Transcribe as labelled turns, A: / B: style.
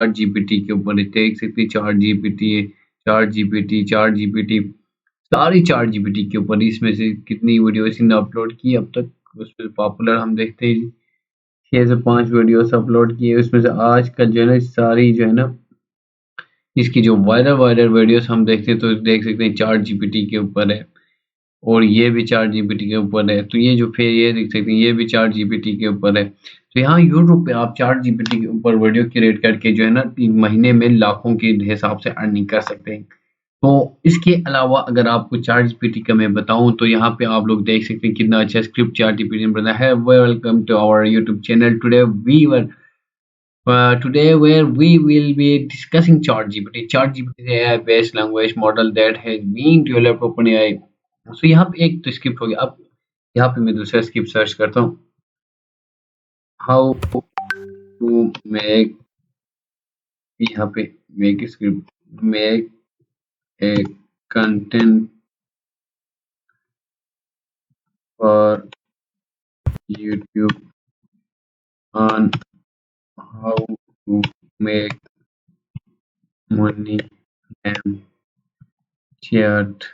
A: Chart GPT के ऊपर देख सकते हैं। चार्ट जीपीटी सारी चार्ट जीपीटी के ऊपर। इसमें से कितनी वीडियो इसने अपलोड की अब तक, उसमें पॉपुलर हम देखते हैं 6 से 5 वीडियोस अपलोड किए। उसमें से आज का जो है ना सारी जो है ना इसकी जो वायरल वायरल वीडियोस हम देखते हैं तो देख सकते हैं चार्ट जीपीटी के ऊपर है, और ये भी चार्ट जीपीटी के ऊपर है। तो ये जो फिर ये देख सकते हैं ये भी चार्ट जीपीटी के ऊपर है। तो यहाँ यूट्यूब पे आप चार्ट जीपीटी के ऊपर वीडियो क्रिएट करके जो है ना 3 महीने में लाखों के हिसाब से अर्निंग कर सकते हैं। तो इसके अलावा अगर आपको चार्ट जीपीटी का मैं बताऊं तो यहाँ पे आप लोग देख सकते हैं कितना अच्छा स्क्रिप्ट चार्ट जीपीटी ने बनाया है। Welcome to our YouTube channel. Today where we will be discussing ChatGPT. ChatGPT is an AI-based language model that has been developed OpenAI. So यहाँ पे एक तो स्क्रिप्ट हो गया। अब यहाँ पे मैं दूसरा स्क्रिप्ट सर्च करता हूँ। How to make, यहाँ पे make script, make a content for YouTube on how to make money and chat